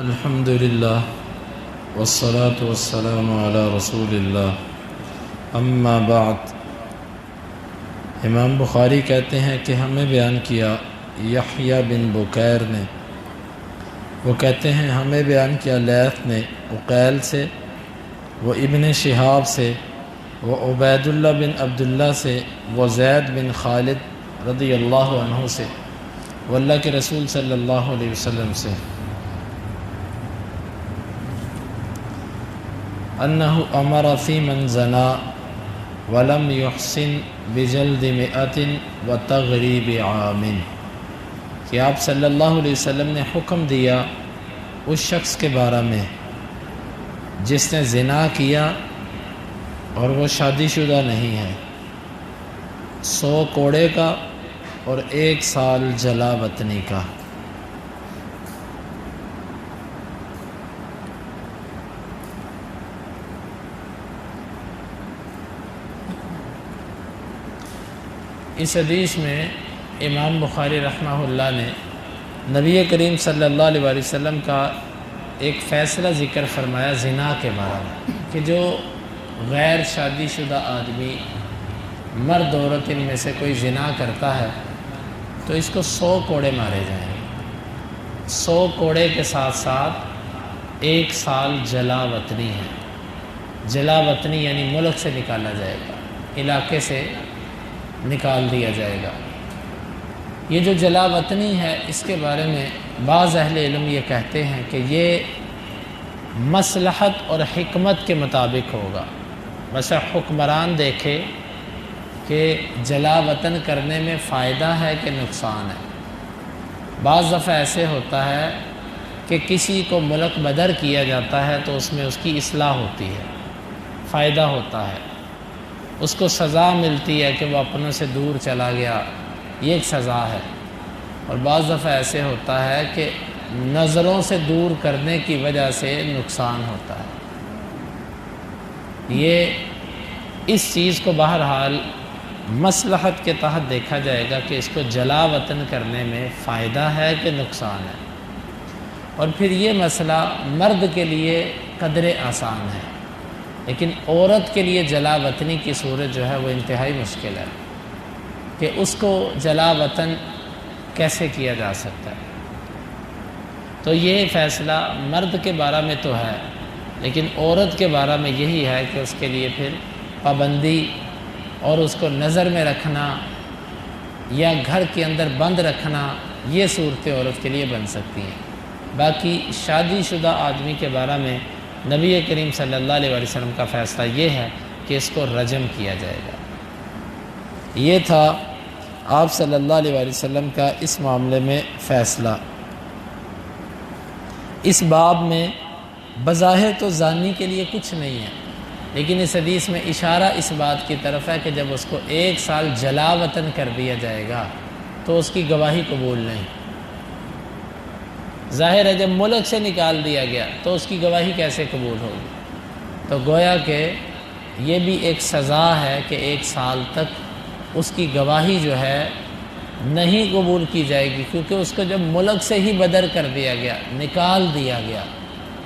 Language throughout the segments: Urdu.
الحمد للہ والصلاة والسلام علی رسول اللہ اما بعد۔ امام بخاری کہتے ہیں کہ ہمیں بیان کیا یحییٰ بن بکیر نے، وہ کہتے ہیں ہمیں بیان کیا لیث نے عقیل سے، وہ ابن شہاب سے، وہ عبید اللہ بن عبداللہ سے، وہ زید بن خالد رضی اللہ عنہ سے، وہ اللہ کے رسول صلی اللہ علیہ وسلم سے، انہ امر فی من زنا ولم یحسن بجلد مئۃ وتغریب عام، کہ آپ صلی اللہ علیہ وسلم نے حکم دیا اس شخص کے بارے میں جس نے زنا کیا اور وہ شادی شدہ نہیں ہے، 100 کوڑے کا اور 1 سال جلا وطنی کا۔ اس حدیث میں امام بخاری رحمہ اللہ نے نبی کریم صلی اللہ علیہ وسلم کا ایک فیصلہ ذکر فرمایا زنا کے بارے میں، کہ جو غیر شادی شدہ آدمی مرد عورت ان میں سے کوئی زنا کرتا ہے تو اس کو 100 کوڑے مارے جائیں گے، 100 کوڑے کے ساتھ ساتھ 1 سال جلا وطنی ہے۔ جلا وطنی یعنی ملک سے نکالا جائے گا، علاقے سے نکال دیا جائے گا۔ یہ جو جلا وطنی ہے اس کے بارے میں بعض اہل علم یہ کہتے ہیں کہ یہ مصلحت اور حکمت کے مطابق ہوگا۔ مثلا حکمران دیکھے کہ جلا وطن کرنے میں فائدہ ہے کہ نقصان ہے۔ بعض دفعہ ایسے ہوتا ہے کہ کسی کو ملک بدر کیا جاتا ہے تو اس میں اس کی اصلاح ہوتی ہے، فائدہ ہوتا ہے، اس کو سزا ملتی ہے کہ وہ اپنوں سے دور چلا گیا، یہ ایک سزا ہے۔ اور بعض دفعہ ایسے ہوتا ہے کہ نظروں سے دور کرنے کی وجہ سے نقصان ہوتا ہے۔ یہ اس چیز کو بہرحال مصلحت کے تحت دیکھا جائے گا کہ اس کو جلا وطن کرنے میں فائدہ ہے کہ نقصان ہے۔ اور پھر یہ مسئلہ مرد کے لیے قدر آسان ہے، لیکن عورت کے لیے جلا وطنی کی صورت جو ہے وہ انتہائی مشکل ہے کہ اس کو جلا وطن کیسے کیا جا سکتا ہے۔ تو یہ فیصلہ مرد کے بارے میں تو ہے، لیکن عورت کے بارے میں یہی ہے کہ اس کے لیے پھر پابندی اور اس کو نظر میں رکھنا یا گھر کے اندر بند رکھنا، یہ صورتیں عورت کے لیے بن سکتی ہیں۔ باقی شادی شدہ آدمی کے بارے میں نبی کریم صلی اللہ علیہ وسلم کا فیصلہ یہ ہے کہ اس کو رجم کیا جائے گا۔ یہ تھا آپ صلی اللہ علیہ وسلم کا اس معاملے میں فیصلہ۔ اس باب میں بظاہر تو زانی کے لیے کچھ نہیں ہے، لیکن اس حدیث میں اشارہ اس بات کی طرف ہے کہ جب اس کو 1 سال جلا وطن کر دیا جائے گا تو اس کی گواہی قبول نہیں۔ ظاہر ہے جب ملک سے نکال دیا گیا تو اس کی گواہی کیسے قبول ہوگی؟ تو گویا کہ یہ بھی ایک سزا ہے کہ 1 سال تک اس کی گواہی جو ہے نہیں قبول کی جائے گی، کیونکہ اس کو جب ملک سے ہی بدر کر دیا گیا، نکال دیا گیا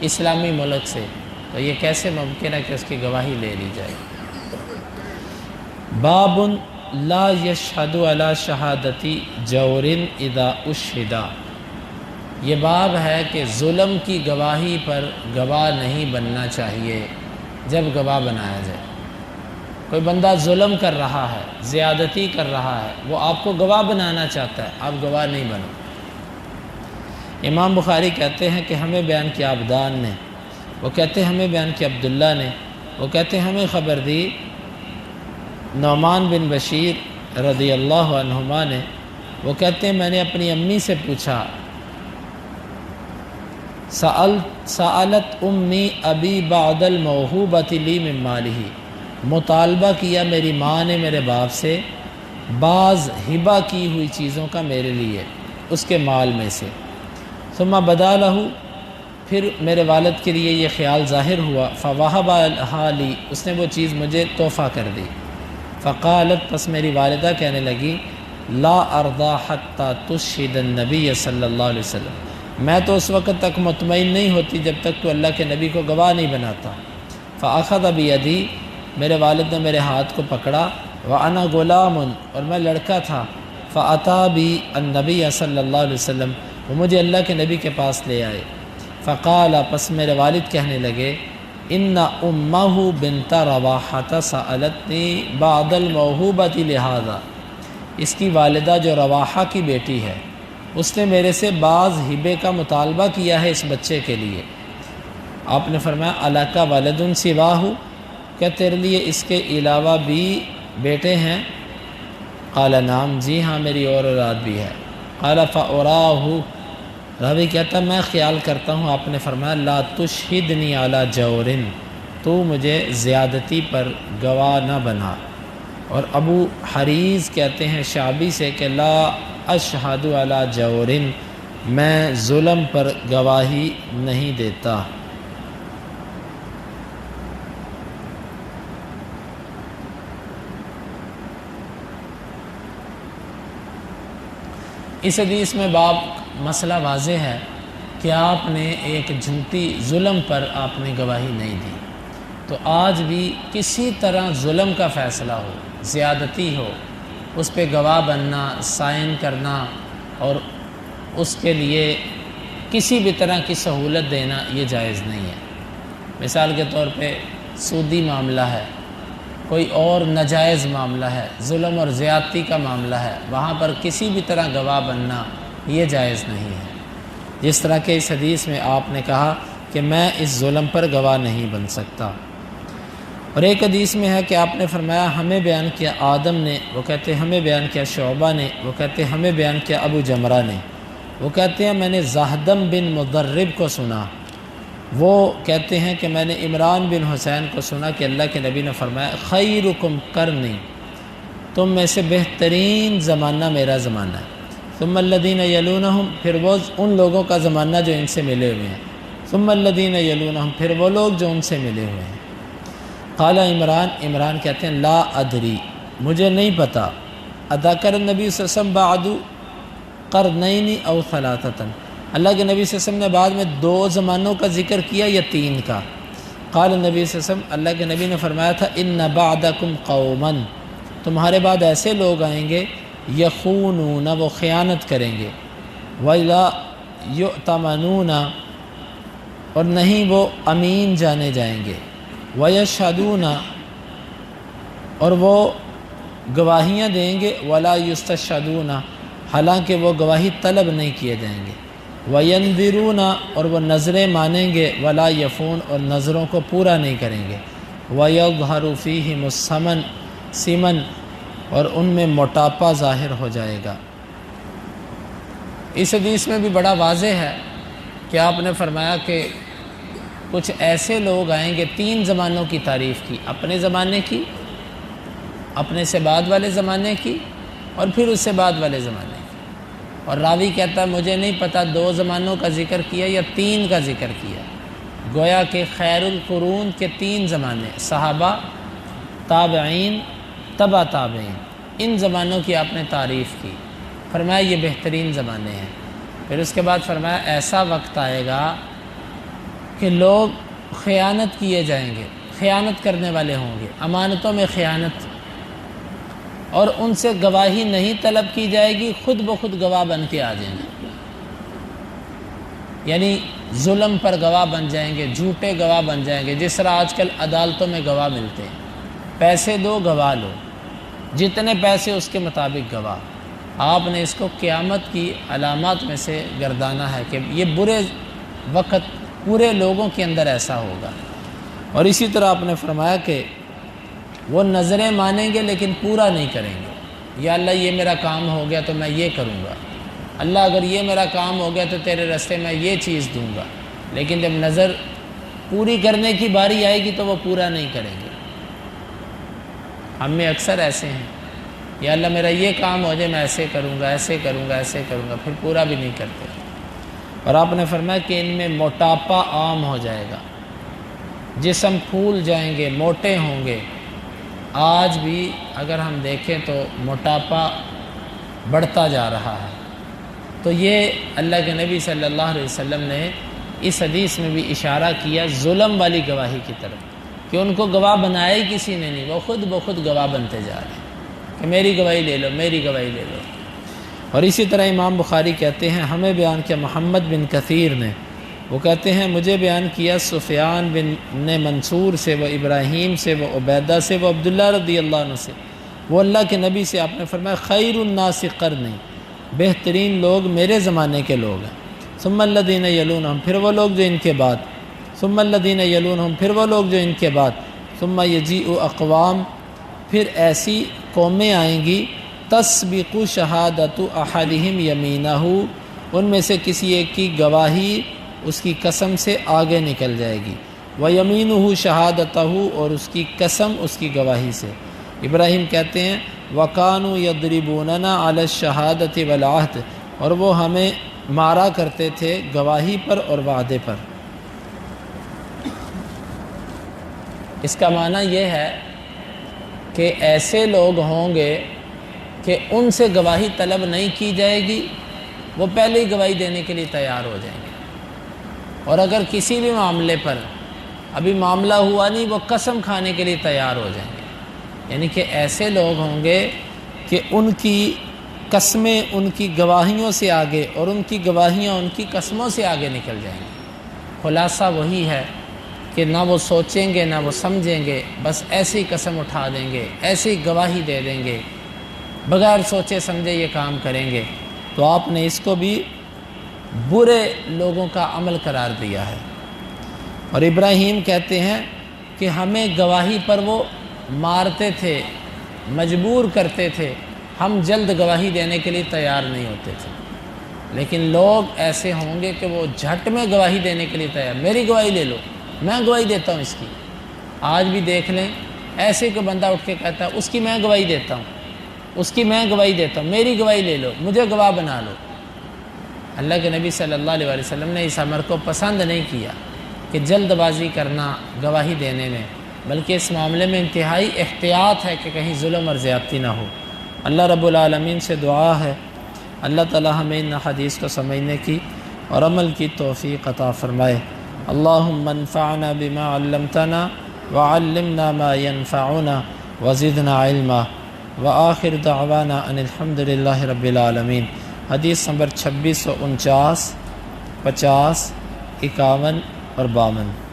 اسلامی ملک سے، تو یہ کیسے ممکن ہے کہ اس کی گواہی لے لی جائے؟ باب لا یشہد علی شہادتی جور اذا اشہد، یہ باب ہے کہ ظلم کی گواہی پر گواہ نہیں بننا چاہیے جب گواہ بنایا جائے۔ کوئی بندہ ظلم کر رہا ہے، زیادتی کر رہا ہے، وہ آپ کو گواہ بنانا چاہتا ہے، آپ گواہ نہیں بنو۔ امام بخاری کہتے ہیں کہ ہمیں بیان کیا عبدان نے، وہ کہتے ہیں ہمیں بیان کیا عبداللہ نے، وہ کہتے ہیں ہمیں خبر دی نعمان بن بشیر رضی اللہ عنہما نے، وہ کہتے ہیں میں نے اپنی امی سے پوچھا، سألت امی ابی بعد الموہوبۃ لی من مالہ، مطالبہ کیا میری ماں نے میرے باپ سے بعض ہبہ کی ہوئی چیزوں کا میرے لیے اس کے مال میں سے، ثم بدا لہ، پھر میرے والد کے لیے یہ خیال ظاہر ہوا، فوہبھا لی، اس نے وہ چیز مجھے تحفہ کر دی، فقالت، پس میری والدہ کہنے لگی، لا ارضا حتی تشہد النبی صلی اللہ علیہ وسلم، میں تو اس وقت تک مطمئن نہیں ہوتی جب تک تو اللہ کے نبی کو گواہ نہیں بناتا۔ فأخذ بیدی، میرے والد نے میرے ہاتھ کو پکڑا، وأنا غلام، اور میں لڑکا تھا، فأتى بی النبی صلی اللہ علیہ وسلم، وہ مجھے اللہ کے نبی کے پاس لے آئے۔ فقال، پس میرے والد کہنے لگے، ان امہ بنت رواحہ سألتنی بعد الموہوبۃ لہذا، اس کی والدہ جو رواحہ کی بیٹی ہے اس نے میرے سے بعض ہبے کا مطالبہ کیا ہے اس بچے کے لیے۔ آپ نے فرمایا، الاک ولد سواہ، کیا تیرے لیے اس کے علاوہ بھی بیٹے ہیں؟ قال نعم، جی ہاں میری اور اولاد بھی ہے۔ قال فاراہ، راوی کہتا میں خیال کرتا ہوں، آپ نے فرمایا لا تشہدنی علی جور، تو مجھے زیادتی پر گواہ نہ بنا۔ اور ابو حریز کہتے ہیں شعبی سے کہ لا اشہد علی جور، میں ظلم پر گواہی نہیں دیتا۔ اس حدیث میں باب مسئلہ واضح ہے کہ آپ نے ایک جھوٹی ظلم پر آپ نے گواہی نہیں دی، تو آج بھی کسی طرح ظلم کا فیصلہ ہو، زیادتی ہو، اس پہ گواہ بننا، سائن کرنا اور اس کے لیے کسی بھی طرح کی سہولت دینا یہ جائز نہیں ہے۔ مثال کے طور پہ سودی معاملہ ہے، کوئی اور ناجائز معاملہ ہے، ظلم اور زیادتی کا معاملہ ہے، وہاں پر کسی بھی طرح گواہ بننا یہ جائز نہیں ہے۔ جس طرح کہ اس حدیث میں آپ نے کہا کہ میں اس ظلم پر گواہ نہیں بن سکتا۔ اور ایک حدیث میں ہے کہ آپ نے فرمایا ہمیں بیان کیا آدم نے، وہ کہتے ہیں ہمیں بیان کیا شعبہ نے، وہ کہتے ہیں ہمیں بیان کیا ابو جمرہ نے، وہ کہتے ہیں میں نے زہدم بن مضرب کو سنا، وہ کہتے ہیں کہ میں نے عمران بن حسین کو سنا کہ اللہ کے نبی نے فرمایا خیرکم قرنی، تم میں سے بہترین زمانہ میرا زمانہ ہے، ثم الذین یلونہم، پھر وہ ان لوگوں کا زمانہ جو ان سے ملے ہوئے ہیں، ثم الذین یلونہم، پھر وہ لوگ جو ان سے ملے ہوئے ہیں۔ قال عمران کہتے ہیں لا ادری، مجھے نہیں پتا، اذکر النبی صلی اللہ علیہ وسلم بعد قرنین او ثلاثۃ، اللہ کے نبی صلی اللہ علیہ وسلم نے بعد میں 2 زمانوں کا ذکر کیا یا 3 کا؟ قال النبی صلی اللہ علیہ وسلم، اللہ کے نبی نے فرمایا تھا ان بعدکم قوما، تمہارے بعد ایسے لوگ آئیں گے یخونون، وہ خیانت کریں گے، ولا یؤتمنون، اور نہیں وہ امین جانے جائیں گے، ویشہدون، اور وہ گواہیاں دیں گے، ولا یستشہدون، حالانکہ وہ گواہی طلب نہیں کیے جائیں گے، وینذرون، اور وہ نظریں مانیں گے، ولا یفون، اور نظروں کو پورا نہیں کریں گے، ویظہر فیہم السمن، اور ان میں موٹاپا ظاہر ہو جائے گا۔ اس حدیث میں بھی بڑا واضح ہے کہ آپ نے فرمایا کہ کچھ ایسے لوگ آئیں گے، 3 زمانوں کی تعریف کی، اپنے زمانے کی، اپنے سے بعد والے زمانے کی، اور پھر اس سے بعد والے زمانے کی۔ اور راوی کہتا ہے مجھے نہیں پتہ 2 زمانوں کا ذکر کیا یا 3 کا ذکر کیا، گویا کہ خیر القرون کے 3 زمانے، صحابہ، تابعین، تبع تابعین، ان زمانوں کی آپ نے تعریف کی، فرمایا یہ بہترین زمانے ہیں۔ پھر اس کے بعد فرمایا ایسا وقت آئے گا کہ لوگ خیانت کیے جائیں گے، خیانت کرنے والے ہوں گے، امانتوں میں خیانت، اور ان سے گواہی نہیں طلب کی جائے گی، خود بخود گواہ بن کے آ جائیں گے، یعنی ظلم پر گواہ بن جائیں گے، جھوٹے گواہ بن جائیں گے، جس طرح آج کل عدالتوں میں گواہ ملتے ہیں، پیسے دو گواہ لو، جتنے پیسے اس کے مطابق گواہ۔ آپ نے اس کو قیامت کی علامات میں سے گردانا ہے کہ یہ برے وقت پورے لوگوں کے اندر ایسا ہوگا۔ اور اسی طرح آپ نے فرمایا کہ وہ نظریں مانیں گے لیکن پورا نہیں کریں گے، یا اللہ یہ میرا کام ہو گیا تو میں یہ کروں گا، اللہ اگر یہ میرا کام ہو گیا تو تیرے راستے میں یہ چیز دوں گا، لیکن جب نظر پوری کرنے کی باری آئے گی تو وہ پورا نہیں کریں گے۔ ہم میں اکثر ایسے ہیں، یا اللہ میرا یہ کام ہو جائے میں ایسے کروں گا، ایسے کروں گا، ایسے کروں گا، پھر پورا بھی نہیں کرتے۔ اور آپ نے فرمایا کہ ان میں موٹاپا عام ہو جائے گا، جسم پھول جائیں گے، موٹے ہوں گے۔ آج بھی اگر ہم دیکھیں تو موٹاپا بڑھتا جا رہا ہے، تو یہ اللہ کے نبی صلی اللہ علیہ وسلم نے اس حدیث میں بھی اشارہ کیا ظلم والی گواہی کی طرف، کہ ان کو گواہ بنایا ہی کسی نے نہیں، وہ خود بخود گواہ بنتے جا رہے ہیں کہ میری گواہی لے لو، میری گواہی لے لو۔ اور اسی طرح امام بخاری کہتے ہیں ہمیں بیان کیا محمد بن کثیر نے، وہ کہتے ہیں مجھے بیان کیا سفیان بن منصور سے، وہ ابراہیم سے، وہ عبیدہ سے، وہ عبداللہ رضی اللہ عنہ سے، وہ اللہ کے نبی سے آپ نے فرمایا خیر الناس قرنی، بہترین لوگ میرے زمانے کے لوگ ہیں، ثم الذین یلونہم، پھر وہ لوگ جو ان کے بعد، ثم الذین یلونہم، پھر وہ لوگ جو ان کے بعد، ثم یجیء اقوام، پھر ایسی قومیں آئیں گی تسبق شہادت احدہم یمینہ، ان میں سے کسی ایک کی گواہی اس کی قسم سے آگے نکل جائے گی، وَيَمِينُهُ شَهَادَتَهُ، اور اس کی قسم اس کی گواہی سے۔ ابراہیم کہتے ہیں وَكَانُوا يَضْرِبُونَنَا عَلَى الشَّهَادَةِ وَالْعَهْدِ، اور وہ ہمیں مارا کرتے تھے گواہی پر اور وعدے پر۔ اس کا معنی یہ ہے کہ ایسے لوگ ہوں گے کہ ان سے گواہی طلب نہیں کی جائے گی، وہ پہلے ہی گواہی دینے کے لیے تیار ہو جائیں گے، اور اگر کسی بھی معاملے پر ابھی معاملہ ہوا نہیں وہ قسم کھانے کے لیے تیار ہو جائیں گے۔ یعنی کہ ایسے لوگ ہوں گے کہ ان کی قسمیں ان کی گواہیوں سے آگے اور ان کی گواہیاں ان کی قسموں سے آگے نکل جائیں گے۔ خلاصہ وہی ہے کہ نہ وہ سوچیں گے نہ وہ سمجھیں گے، بس ایسی قسم اٹھا دیں گے، ایسی گواہی دے دیں گے، بغیر سوچے سمجھے یہ کام کریں گے۔ تو آپ نے اس کو بھی برے لوگوں کا عمل قرار دیا ہے۔ اور ابراہیم کہتے ہیں کہ ہمیں گواہی پر وہ مارتے تھے، مجبور کرتے تھے، ہم جلد گواہی دینے کے لیے تیار نہیں ہوتے تھے، لیکن لوگ ایسے ہوں گے کہ وہ جھٹ میں گواہی دینے کے لیے تیار، میری گواہی لے لو، میں گواہی دیتا ہوں اس کی۔ آج بھی دیکھ لیں ایسے کوئی بندہ اٹھ کے کہتا ہے اس کی میں گواہی دیتا ہوں، اس کی میں گواہی دیتا ہوں، میری گواہی لے لو، مجھے گواہ بنا لو۔ اللہ کے نبی صلی اللہ علیہ وسلم نے اس امر کو پسند نہیں کیا کہ جلد بازی کرنا گواہی دینے میں، بلکہ اس معاملے میں انتہائی احتیاط ہے کہ کہیں ظلم اور زیادتی نہ ہو۔ اللہ رب العالمین سے دعا ہے اللہ تعالی ہمیں ان حدیث کو سمجھنے کی اور عمل کی توفیق عطا فرمائے۔ اللہم انفعنا بما علمتنا وعلمنا ما ينفعنا وزدنا علما، وآخر دعوانا ان الحمد للہ رب العالمین۔ حدیث نمبر 2649، 50، 51 اور 52۔